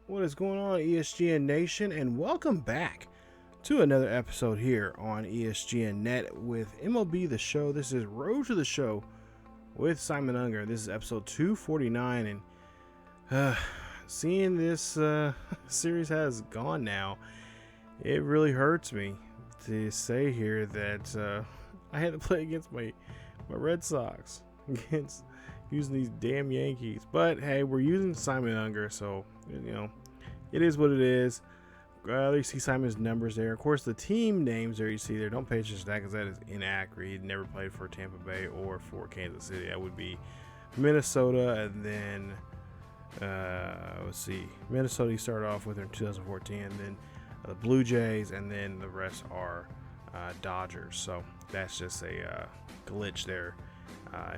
What is going on, ESGN Nation, and welcome back to another episode here on ESGNet with MLB The Show. This is Road to the Show with Simon Unger. This is episode 249, and seeing this series has gone now, it really hurts me to say here that I had to play against my Red Sox, against using these damn Yankees. But hey, we're using Simon Unger, so it is what it is. You see Simon's numbers there. Of course, the team names there you see there, don't pay attention to that because that is inaccurate. He never played for Tampa Bay or for Kansas City. That would be Minnesota, and then let's see, Minnesota he started off with in 2014, and then the Blue Jays, and then the rest are Dodgers. So that's just a glitch there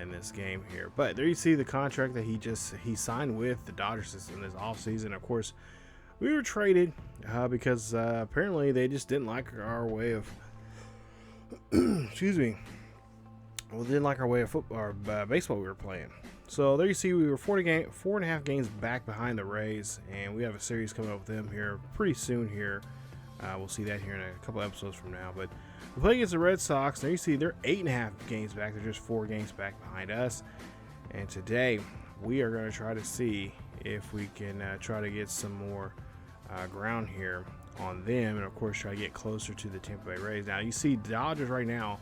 in this game here. But there you see the contract that he signed with the Dodgers in this offseason. Of course, we were traded because apparently they just didn't like our way of excuse me. Well, didn't like our way of football or baseball we were playing. So there you see we were 4.5 games back behind the Rays, and we have a series coming up with them here pretty soon here. We'll see that here in a couple episodes from now. But we play against the Red Sox. There you see they're 8.5 games back. They're just 4 games back behind us. And today we are going to try to see if we can try to get some more ground here on them, and of course try to get closer to the Tampa Bay Rays. Now you see Dodgers right now,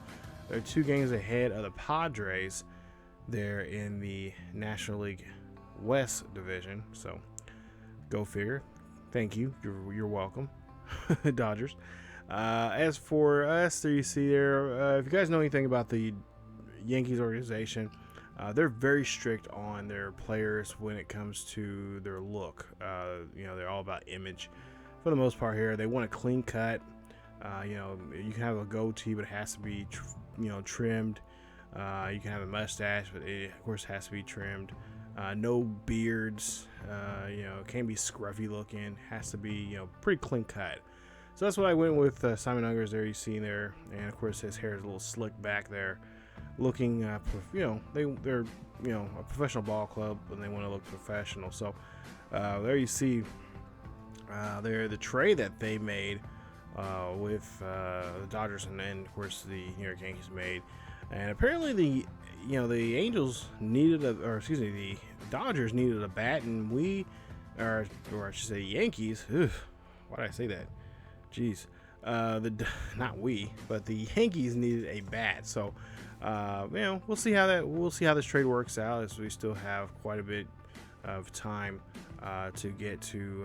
they're 2 games ahead of the Padres. They're in the National League West division, so go figure. Thank you, you're welcome. Dodgers. As for us, there you see there, if you guys know anything about the Yankees organization, they're very strict on their players when it comes to their look. They're all about image for the most part here. They want a clean cut. You can have a goatee, but it has to be trimmed. You can have a mustache, but it of course has to be trimmed. No beards. It can't be scruffy looking. Has to be pretty clean cut. So that's what I went with. Simon Unger's there, you see there, and of course his hair is a little slick back there, looking they're a professional ball club and they want to look professional. So there you see there the trade that they made with the Dodgers, and then of course the New York Yankees made. And apparently the Angels needed the Dodgers needed a bat, and or I should say Yankees. Why did I say that? Jeez. Not we, but the Yankees needed a bat. So we'll see how this trade works out, as we still have quite a bit of time to get to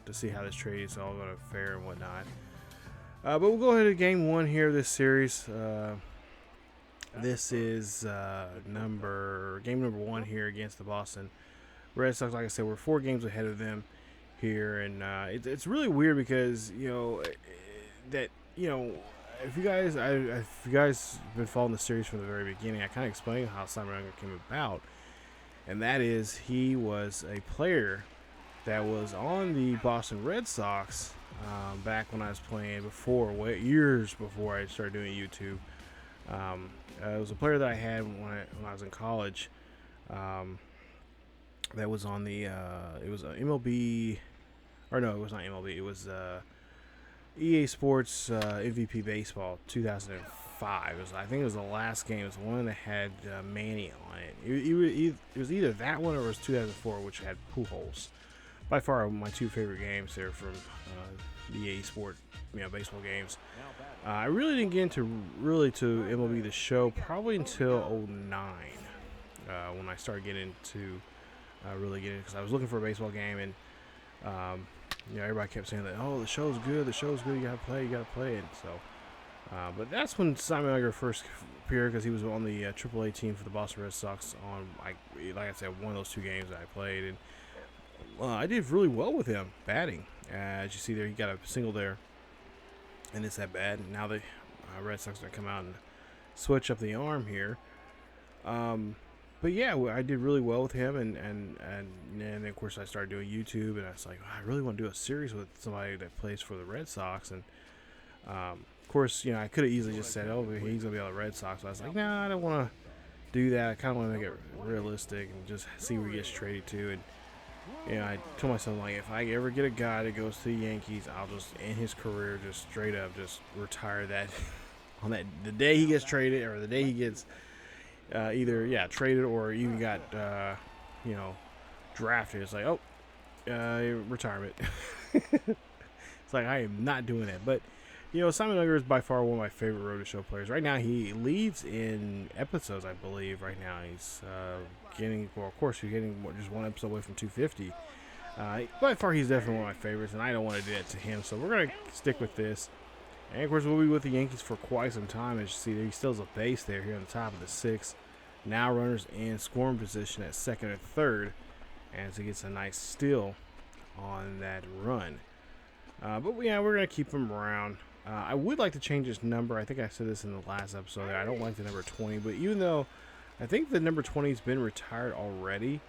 to see how this trade is all going to fare and whatnot. But we'll go ahead to game 1 here of this series. This is game number 1 here against the Boston Red Sox. Like I said, we're 4 games ahead of them here, and it's really weird because if you guys have been following the series from the very beginning, I kind of explained how Simon Unger came about, and that is he was a player that was on the Boston Red Sox back when I was playing years before I started doing YouTube. It was a player that I had when I was in college. That was on the it was MLB, or no, it was not MLB. It was EA Sports MVP Baseball 2005. I think it was the last game. It was the one that had Manny on it. It was either that one or it was 2004, which had Pujols. By far my 2 favorite games there from the EA Sport baseball games. I really didn't get into to MLB The Show probably until 2009 when I started getting into because I was looking for a baseball game, and everybody kept saying that, oh, the show's good, you gotta play it. So but that's when Simon Unger first appeared, because he was on the AAA team for the Boston Red Sox on, like I said, one of those 2 games that I played, and I did really well with him batting. As you see there, he got a single there, and it's that bad. And now the Red Sox are going to come out and switch up the arm here. But yeah, I did really well with him, and then of course I started doing YouTube, and I was like, I really want to do a series with somebody that plays for the Red Sox. And of course, I could have easily just said, oh, he's going to be on the Red Sox. But I was like, no, I don't want to do that. I kind of want to make it realistic and just see where he gets traded to. And I told myself, like, if I ever get a guy that goes to the Yankees, I'll just end his career, just straight up, just retire that on that the day he gets traded, or the day he gets either traded or even got you know drafted. It's like, oh, retirement. It's like, I am not doing that. But Simon Unger is by far one of my favorite Road to Show players. Right now, he leads in episodes, I believe. Right now, he's getting, well, of course, you're getting just one episode away from 250. By far, he's definitely one of my favorites, and I don't want to do that to him. So we're going to stick with this. And, of course, we'll be with the Yankees for quite some time. As you see, he still has a base there here on the top of the sixth. Now runners in scoring position at second and third, as he gets a nice steal on that run. But we're going to keep him around. I would like to change his number. I think I said this in the last episode. I don't like the number 20, but even though I think the number 20 has been retired already,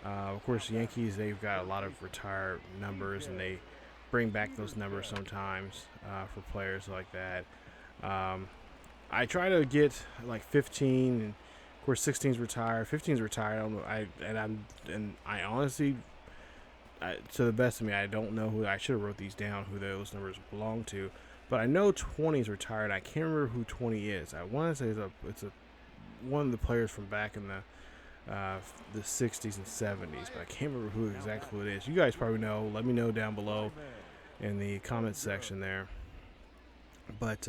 of course, the Yankees, they've got a lot of retired numbers, and they bring back those numbers sometimes for players like that. I try to get like 15, and of course 16's retired. 15's retired. I honestly, to the best of me, I don't know who. I should have wrote these down, who those numbers belong to. But I know 20 is retired. I can't remember who 20 is. I want to say it's one of the players from back in the 60s and 70s, but I can't remember who exactly it is. You guys probably know. Let me know down below in the comments section there. But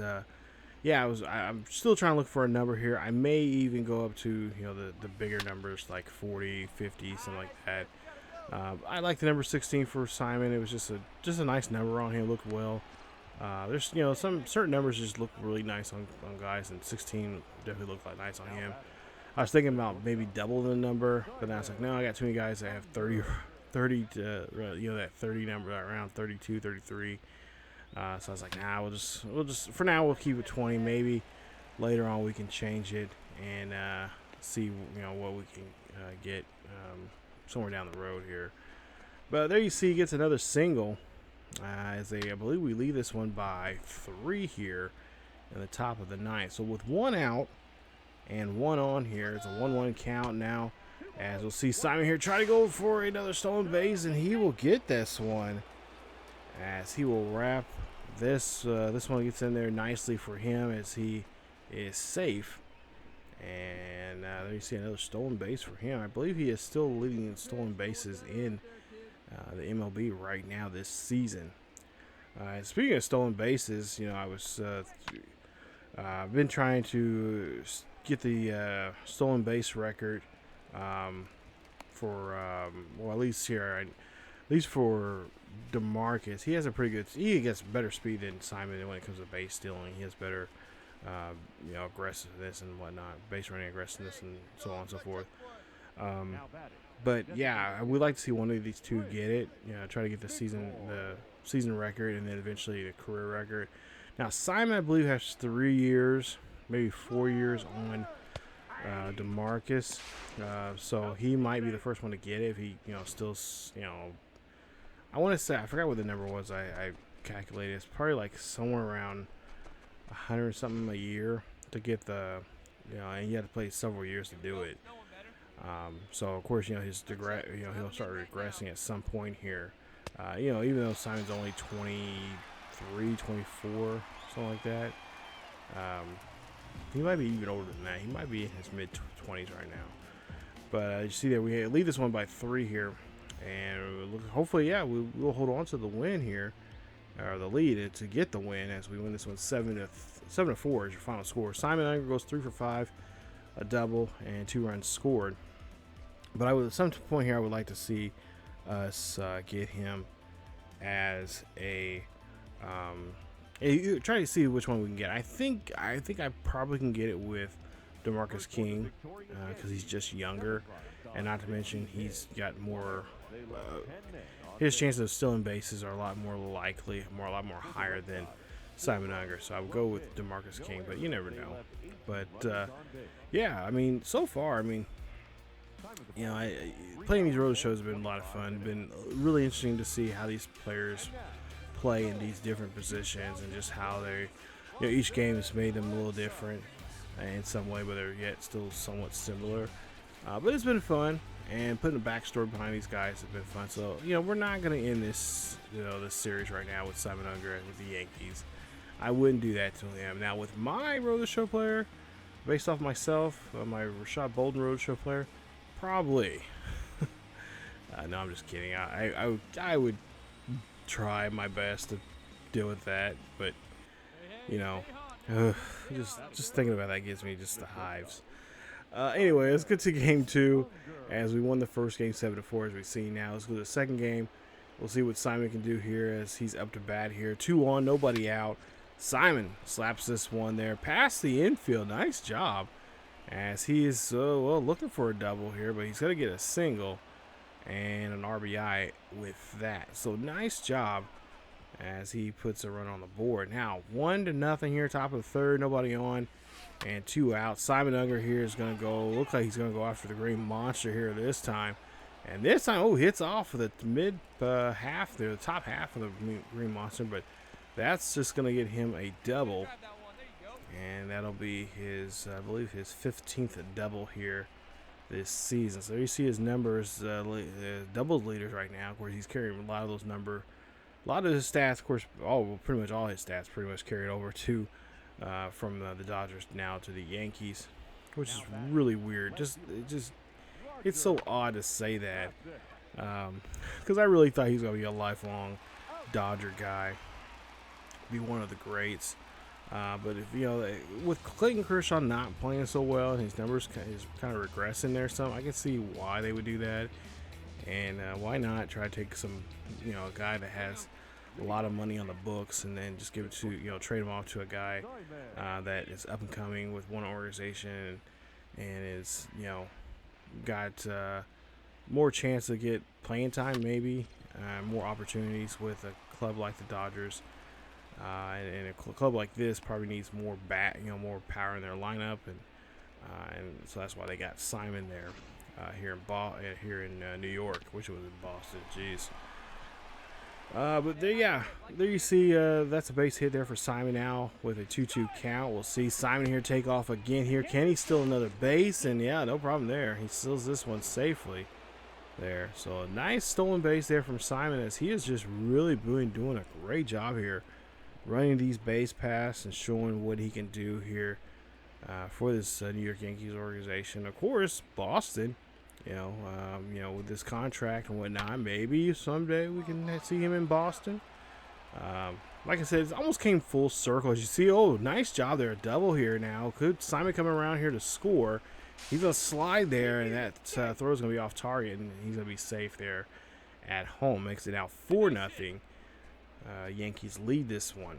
I'm still trying to look for a number here. I may even go up to the bigger numbers like 40, 50, something like that. I like the number 16 for Simon. It was just a nice number on him. It looked well. There's some certain numbers just look really nice on guys, and 16 definitely looked like nice on him. I was thinking about maybe double the number, but then I was like, no, I got too many guys that have 30 to that 30 number, around 32, 33. So I was like, nah, we'll just for now we'll keep it 20. Maybe later on we can change it and see what we can get somewhere down the road here. But there you see, he gets another single. I believe we lead this one by 3 here in the top of the ninth. So with 1 out and 1 on here, it's a 1-1 count now. As we'll see Simon here try to go for another stolen base, and he will get this one. As he will wrap this one gets in there nicely for him, as he is safe. And there you see another stolen base for him. I believe he is still leading in stolen bases in the MLB right now this season. Speaking of stolen bases, I was I've been trying to get the stolen base record for at least for DeMarcus. He has a pretty good. He gets better speed than Simon when it comes to base stealing. He has better aggressiveness and whatnot, base running aggressiveness, and so on and so forth. But yeah, I would like to see one of these two get it. Try to get the season record, and then eventually the career record. Now Simon, I believe, has 3 years, maybe 4 years on DeMarcus, so he might be the first one to get it if he, still, I want to say, I forgot what the number was. I calculated it's probably like somewhere around 100 something a year to get the, and you have to play several years to do it. So of course, he'll start regressing at some point here. Even though Simon's only 23, 24, something like that. He might be even older than that. He might be in his mid-20s right now. But you see that we lead this one by 3 here. And hopefully, we'll hold on to the win here. Or the lead to get the win as we win this one 7-4 is your final score. Simon Unger goes 3 for 5, a double, and 2 runs scored. But at some point here, I would like to see us get him as a try to see which one we can get. I think I probably can get it with DeMarcus King because he's just younger, and not to mention he's got more. His chances of stealing bases are a lot more likely, a lot more higher than Simon Unger. So I would go with DeMarcus King, but you never know. But so far, playing these road shows has been a lot of fun. Been really interesting to see how these players play in these different positions, and just how they, each game has made them a little different in some way, but they're yet still somewhat similar. But it's been fun, and putting a backstory behind these guys has been fun. So, we're not going to end this, this series right now with Simon Unger with the Yankees. I wouldn't do that to him. Now, with my Road Show player, based off myself, my Rashad Bolden Road Show player, probably. No, I'm just kidding. I would try my best to deal with that, but just thinking about that gives me just the hives. Anyway, let's get to game 2, as we won the first game 7-4, as we see now. Let's go to the second game. We'll see what Simon can do here as he's up to bat here. 2-1, nobody out. Simon slaps this one there past the infield. Nice job, as he is looking for a double here, but he's going to get a single and an RBI with that. So nice job as he puts a run on the board. Now 1-0 here, top of the third, nobody on, and 2 out. Simon Unger here is going to go. Looks like he's going to go after the Green Monster here this time, and this time hits off of the mid half there, the top half of the Green Monster, but that's just going to get him a double, and that'll be his, I believe, his 15th double here this season. So you see his numbers, doubles leaders right now. Of course, he's carrying a lot of those numbers. A lot of his stats, of course, pretty much all his stats pretty much carried over to from the Dodgers now to the Yankees, which is really weird. It's so odd to say that, because I really thought he was going to be a lifelong Dodger guy, be one of the greats. But if with Clayton Kershaw not playing so well and his numbers is kind of regressing there some, I can see why they would do that. And why not try to take some, a guy that has a lot of money on the books and then just give it to, trade him off to a guy that is up and coming with one organization and is, got more chance to get playing time, maybe more opportunities with a club like the Dodgers. And a club like this probably needs more more power in their lineup, and so that's why they got Simon there here in New York, which was in Boston. Jeez. But there you see that's a base hit there for Simon now with a 2-2 count. We'll see Simon here take off again here. Can he steal another base? And no problem there. He steals this one safely there. So a nice stolen base there from Simon, as he is just really doing a great job here, running these base paths and showing what he can do here for this New York Yankees organization. Of course, Boston, with this contract and whatnot, maybe someday we can see him in Boston. Like I said, it almost came full circle. As you see, nice job there, a double here now. Could Simon coming around here to score? He's going to slide there, and that throw is going to be off target, and he's going to be safe there at home. Makes it now 4-0. Yankees lead this one,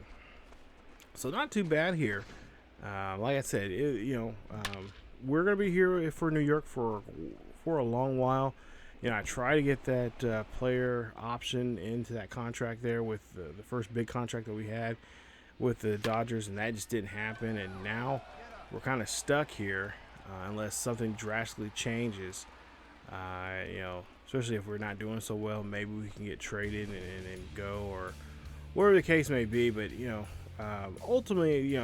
so not too bad here. Like I said, we're gonna be here for New York for a long while. I try to get that player option into that contract there with the first big contract that we had with the Dodgers, and that just didn't happen. And now we're kind of stuck here unless something drastically changes. Especially if we're not doing so well, maybe we can get traded and go, or whatever the case may be. But ultimately,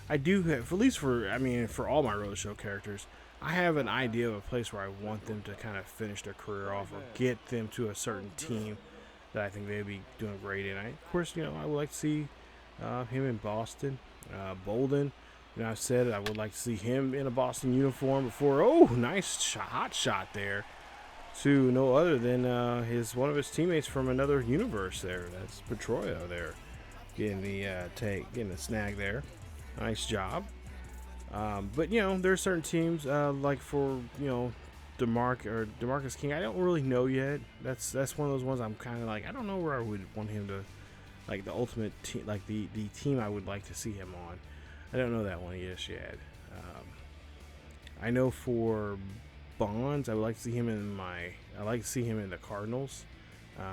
I do have, for all my Road Show characters, I have an idea of a place where I want them to kind of finish their career off, or get them to a certain team that I think they'd be doing great in. Of course, I would like to see him in Boston. Bolden, I've said I would like to see him in a Boston uniform before. Nice hot shot there to no other than one of his teammates from another universe there. That's Petroia there, getting the snag there. Nice job. But there are certain teams like for DeMarcus King. I don't really know yet. That's one of those ones I'm kind of like, I don't know where I would want him to, like the ultimate team, like the team I would like to see him on. I don't know that one just yet. I know for Bonds, I would like to see him in the Cardinals,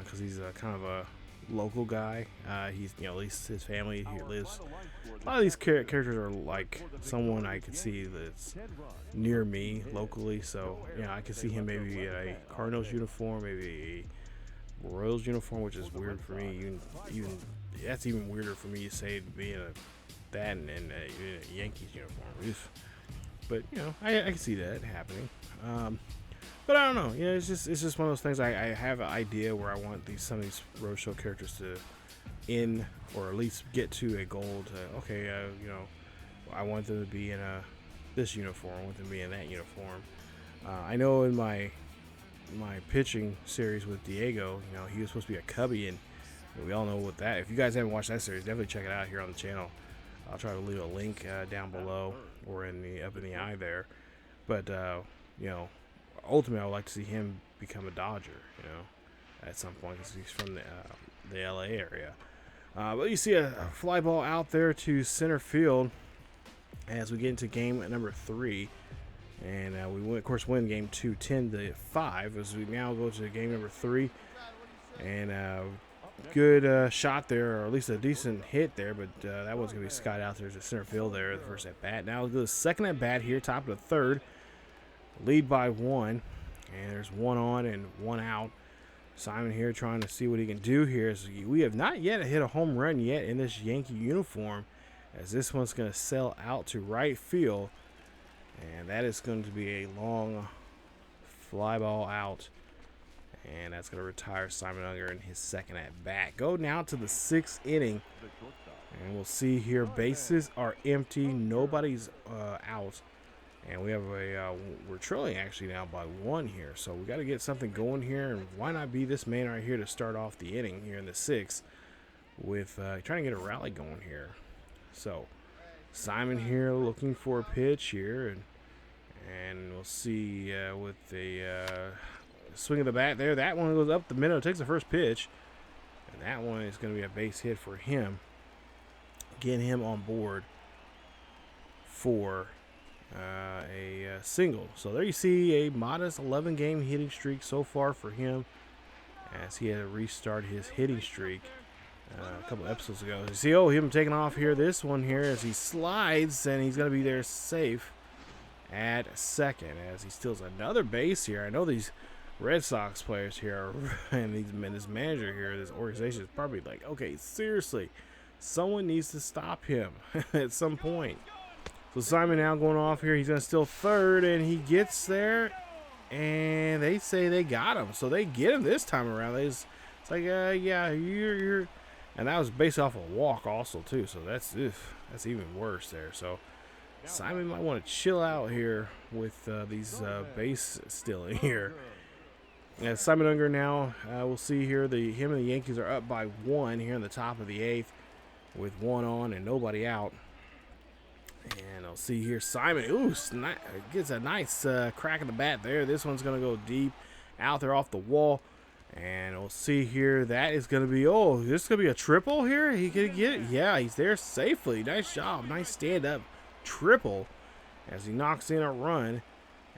because he's a kind of a local guy. He's at least his family here lives. A lot of these characters are like someone I could see that's near me locally. So I could see him maybe in a Cardinals uniform, maybe a Royals uniform, which is weird for me. Even that's even weirder for me to say to be in that and a Yankees uniform. But I can see that happening. But I don't know. Yeah, it's just one of those things. I have an idea where I want some of these roadshow characters to in, or at least get to a goal to, okay, I want them to be in this uniform. I want them to be in that uniform. I know in my pitching series with Diego, he was supposed to be a Cubby, and we all know what that. If you guys haven't watched that series, definitely check it out here on the channel. I'll try to leave a link down below or up in the eye there. But ultimately, I would like to see him become a Dodger. At some point, because he's from the LA area. But you see a fly ball out there to center field as we get into game number 3. And we, of course, win game 2, 10-5, as we now go to game number 3. And good shot there, or at least a decent hit there, but that one's going to be skied out there to center field there, the first at bat. Now we'll go to the second at bat here, top of the third. Lead by 1, and there's 1 on and 1 out. Simon here trying to see what he can do here. So we have not yet hit a home run yet in this Yankee uniform, as this one's going to sail out to right field, and that is going to be a long fly ball out, and that's going to retire Simon Unger in his second at bat. Go now to the 6th inning, and we'll see here bases are empty, nobody's out. And we have we're trailing actually now by 1 here. So we got to get something going here. And why not be this man right here to start off the inning here in the 6th with trying to get a rally going here. So Simon here looking for a pitch here. And we'll see with the swing of the bat there. That one goes up the middle. Takes the first pitch. And that one is going to be a base hit for him. Getting him on board for a single. So there you see a modest 11-game hitting streak so far for him, as he had to restart his hitting streak a couple episodes ago. You see, him taking off here, this one here, as he slides, and he's going to be there safe at second as he steals another base here. I know these Red Sox players here and this manager here, this organization is probably like, okay, seriously, someone needs to stop him at some point. So Simon now going off here. He's going to steal third, and he gets there, and they say they got him. So they get him this time around. It's like, yeah, you're, and that was based off a walk also too. So that's even worse there. So Simon might want to chill out here with these base stealing here. And Simon Unger now, we'll see here him and the Yankees are up by 1 here in the top of the 8th with 1 on and nobody out. And I'll see here Simon, gets a nice crack in the bat there. This one's going to go deep out there off the wall. And we'll see here, that is going to be, this is going to be a triple here. He could get it. Yeah, he's there safely. Nice job. Nice stand-up triple as he knocks in a run.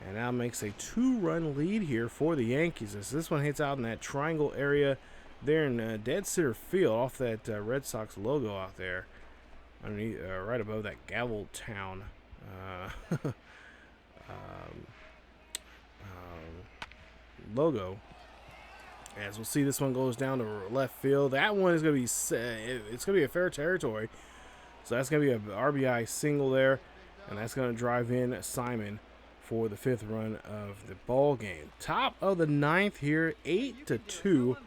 And now makes a 2-run lead here for the Yankees. As this one hits out in that triangle area there in dead center field off that Red Sox logo out there. Underneath, right above that Gavel Town logo. As we'll see, this one goes down to left field. That one is going to be, it's going to be a fair territory. So that's going to be an RBI single there, and that's going to drive in Simon for the 5th run of the ball game. Top of the 9th here, 8-2.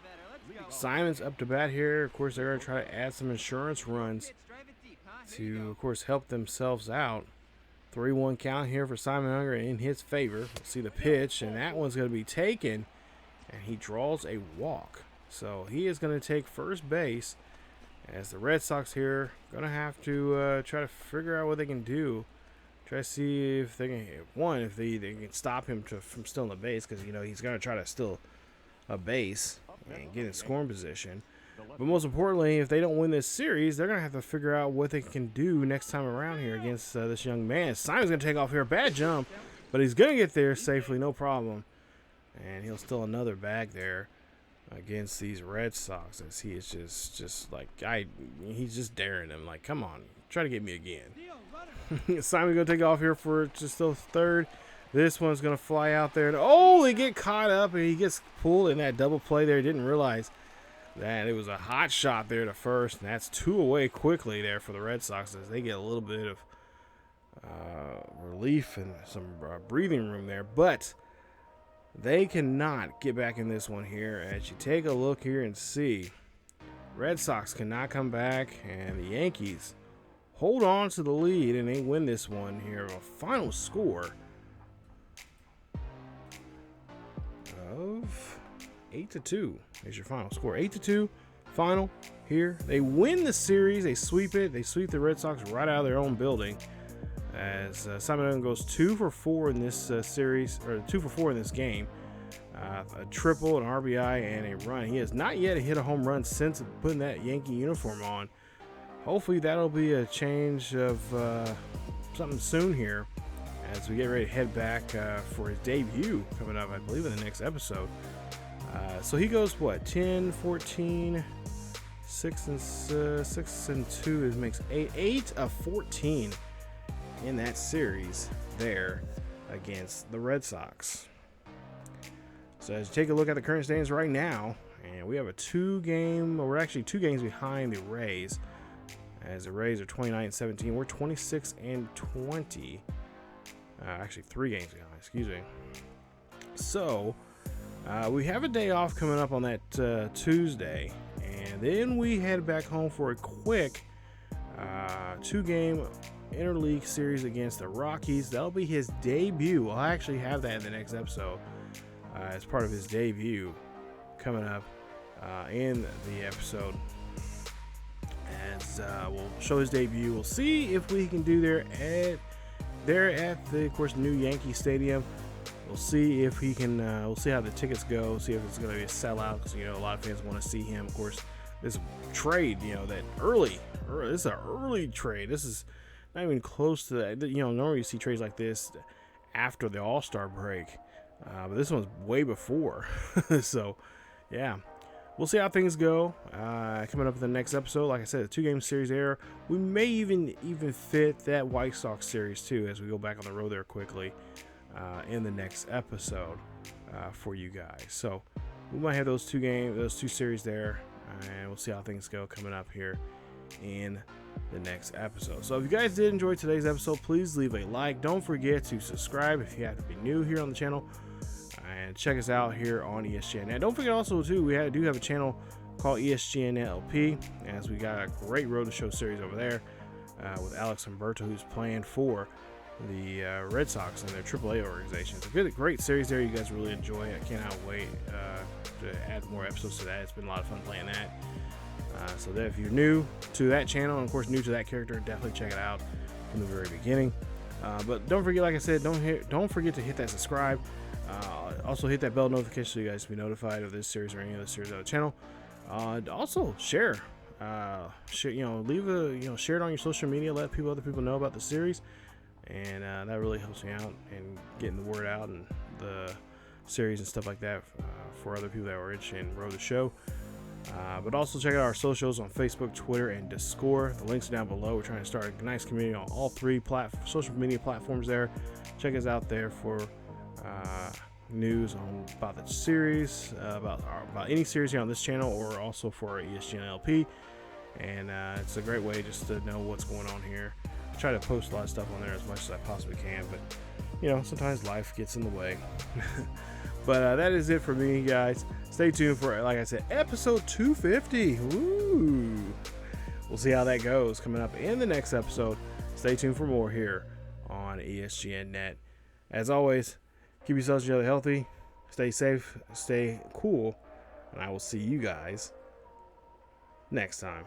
Simon's up to bat here. Of course, they're going to try to add some insurance runs to, of course, help themselves out. 3-1 count here for Simon Unger in his favor. We'll see the pitch, and that one's going to be taken, and he draws a walk. So he is going to take first base, as the Red Sox here going to have to try to figure out what they can do. Try to see if they can, if they can stop him from stealing the base, because, he's going to try to steal a base and get in scoring position. But most importantly, if they don't win this series, they're going to have to figure out what they can do next time around here against this young man. Simon's going to take off here. Bad jump, but he's going to get there safely, no problem. And he'll steal another bag there against these Red Sox, as he is just like, he's just daring them. Like, come on, try to get me again. Simon's going to take off here for just still third. This one's going to fly out there. And, they get caught up, and he gets pulled in that double play there. Didn't realize that it was a hot shot there to first, and that's 2 away quickly there for the Red Sox as they get a little bit of relief and some breathing room there. But They cannot get back in this one here. As you take a look here and see, Red Sox cannot come back, and the Yankees hold on to the lead, and they win this one here. A final score of 8-2 is your final score. 8-2 final here. They win the series. They sweep it. They sweep the Red Sox right out of their own building. As Simon Unger goes 2 for 4 in this series, or 2 for 4 in this game. A triple, an RBI, and a run. He has not yet hit a home run since putting that Yankee uniform on. Hopefully that'll be a change of something soon here as we get ready to head back for his debut coming up, I believe, in the next episode. So he goes, what, 10, 14, 6 and 2 makes 8 of 14 in that series there against the Red Sox. So as you take a look at the current standings right now, and we have we're actually 2 games behind the Rays, as the Rays are 29-17. We're 26-20. Actually 3 games behind, excuse me. So we have a day off coming up on that Tuesday, and then we head back home for a quick 2-game interleague series against the Rockies. That'll be his debut. We'll actually have that in the next episode as part of his debut coming up in the episode. As we'll show his debut. We'll see if we can do there at the, of course, new Yankee Stadium. We'll see if he can. We'll see how the tickets go. See if it's going to be a sellout, because a lot of fans want to see him. Of course, this trade, that early. This is an early trade. This is not even close to that. Normally you see trades like this after the All-Star break, but this one's way before. So, yeah. We'll see how things go coming up in the next episode. Like I said, a 2-game series there. We may even fit that White Sox series too, as we go back on the road there quickly in the next episode for you guys. So we might have those 2 series there, and we'll see how things go coming up here in the next episode. So if you guys did enjoy today's episode, please leave a like. Don't forget to subscribe if you have to be new here on the channel. And check us out here on ESGNet. Don't forget also, too, we do have a channel called ESGNet LP, as we got a great Road to Show series over there with Alex Humberto, who's playing for the Red Sox and their AAA organization. It's a great series there. You guys really enjoy it. I cannot wait to add more episodes to that. It's been a lot of fun playing that. So that if you're new to that channel, and of course new to that character, definitely check it out from the very beginning. But don't forget, like I said, don't forget to hit that subscribe. Also hit that bell notification so you guys can be notified of this series or any other series on the channel. Also share, leave a share it on your social media. Let other people know about the series, and that really helps me out in getting the word out and the series and stuff like that for other people that are interested in Road to Show. But also check out our socials on Facebook, Twitter, and Discord. The links are down below. We're trying to start a nice community on all 3 social media platforms there. Check us out there for news about the series, about any series here on this channel, or also for ESGN LP. And it's a great way just to know what's going on here. I try to post a lot of stuff on there as much as I possibly can, but sometimes life gets in the way. But that is it for me, guys. Stay tuned for, like I said, episode 250. Woo! We'll see how that goes coming up in the next episode. Stay tuned for more here on ESGNet. As always, keep yourselves really healthy, stay safe, stay cool, and I will see you guys next time.